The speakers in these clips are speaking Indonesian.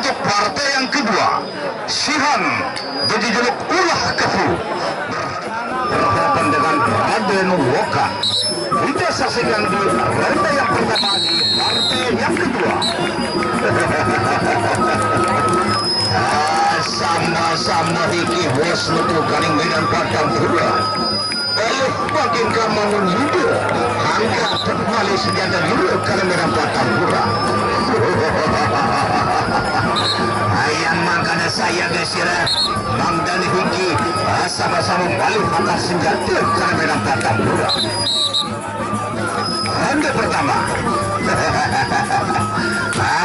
untuk partai yang kedua, Sihan berjuluk Ulah Kefu berhadapan dengan Raden Woka. Kita saksikan di ronde yang pertama di partai yang kedua. Sama-sama hiki bos nutu kaning medan patang pura. Elok makin kamanun yudo, angka terkali senjata dulu kaning medan patang pura. Ayam makanya saya desira Mang dan hiki sama-sama balik angkat senjata kaning medan patang pura. Ronde pertama.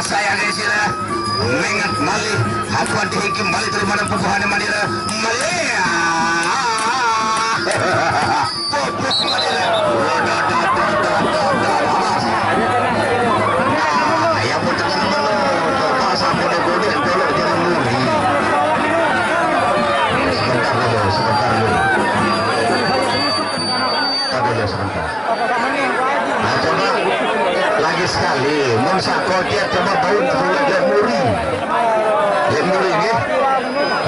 Saya desira mengat malih hapuan dihikim balik dari mana pupuhan Madura Malaya pupuh Madura ayah pun tengah nama sampai dia godek tolok jangan muri sebentar dulu sebentar nah coba lagi sekali mensako dia coba bau dia muri ini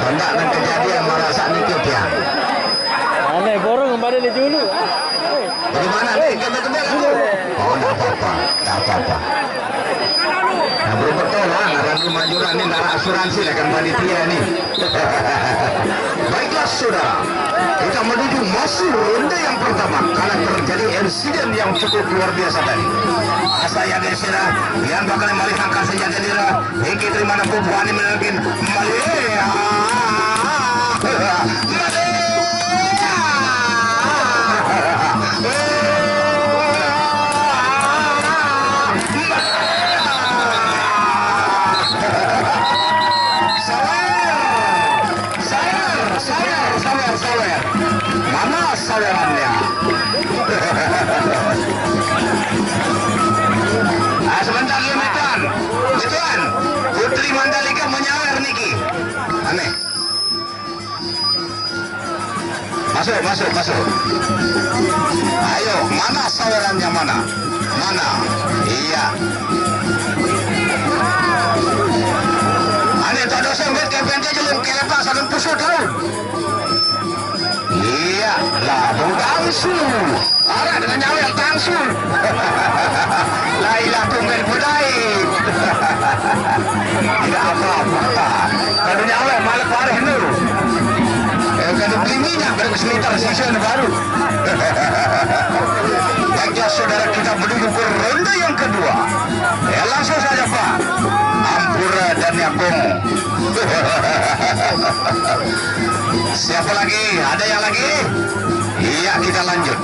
hendak dan kejadian merasa nikit ya aneh borong kembali di dulu dari mana nih kata-kata oh enggak apa-apa nah belum betul lah ngaran majuran ini darah asuransi lah kan panitia nih baiklah saudara kita menuju masuk ronde yang pertama karena terjadi insiden yang cukup luar biasa tadi saya desira yang bakal melihangkan senjata dira hingga terima nampu buani menangin Malaya sawer mana sawerannya sebentar ya Metuan Putri Mandalika menyawer Niki aneh masuk ayo mana sawerannya mana iya aneh tak dosa buat kepente jelum kelepas akan pusut tahu iya lah tangsul arah dengan nyawer tangsul lailah tunggal budai tidak apa-apa kalau nyawer malah parah nur kalau beli minyak baru sebentar season baru baiklah saudara kita menuju ke ronde yang kedua ya langsung saja Pak Ampura dan Yakomo siapa lagi? Ada yang lagi? Iya kita lanjut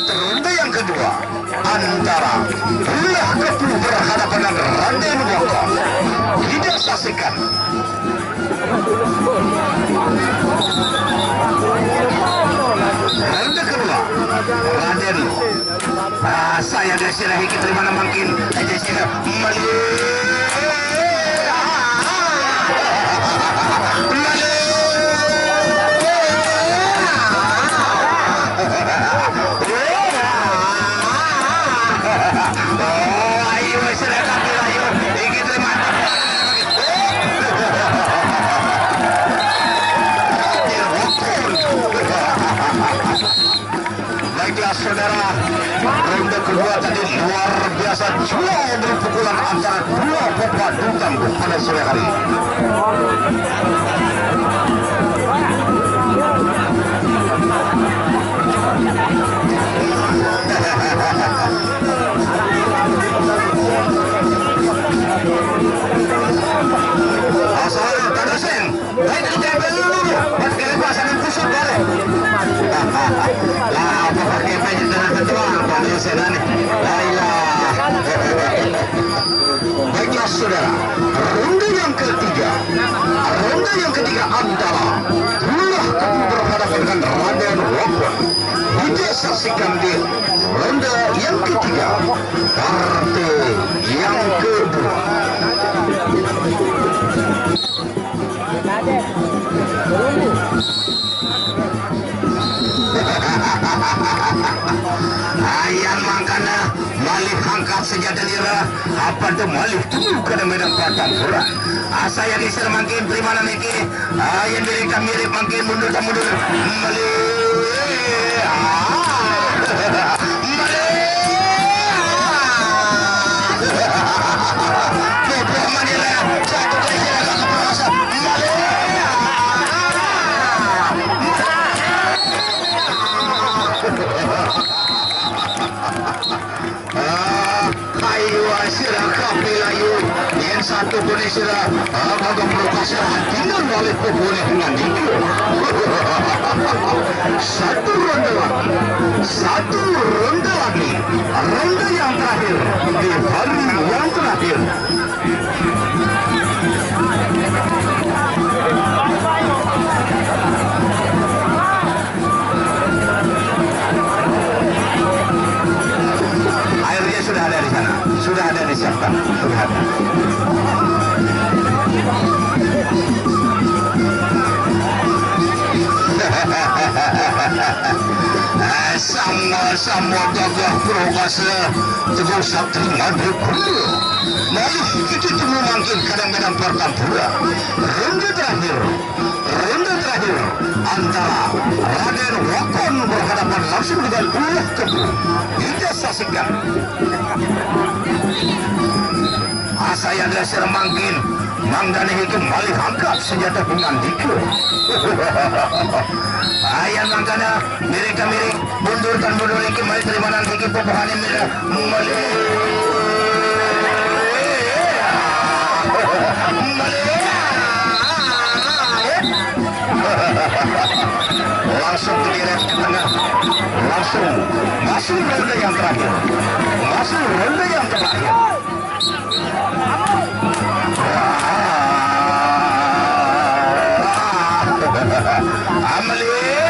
ronde yang kedua antara Ulah Kefu berhadapan dengan Raden Woka. Kita saksikan ronde kedua Raden saya desira hiki terima makin desira saudara ronde kedua tadi luar biasa jual dari pukulan antara dua bapak dungkam pada sore hari asal tak dosen baik kita dulu pas kelepasan yang kusut boleh lah apa pakai baju tanah ketua apa dosen aneh baiklah saudara ronde yang ketiga adalah Ulah Kefu berhadapan dengan Raden Woka. Kita saksikan di ronde yang ketiga partai yang kedua. Ayam makana malih angka angkat senjata nira apa tuh malih tunggu ke medan pertempuran. Asa yang geser makin terima niki yang mereka mirip makin mundur malih satu boleh sila agak berkasih tinggal oleh boleh dengan itu satu ronde lagi ronde yang terakhir di hari yang terakhir. Airnya sudah ada di sana, sudah ada disiapkan, sudah ada. Sama gagah prokasa teguh satri ngadu kudu malih itu temu mangkin kadang-kadang pertempuran ronde terakhir antara Raden Wakon berhadapan langsung dengan Ulah Kebu. Kita saksikan asa yang geser mangkin Mangdane kembali angkat senjata pengandiku. Ayam mangkana mereka mundurkan mundur kembali terima nanti ke pepohon yang langsung direct ke tengah, langsung masuk ronde yang terakhir, Amali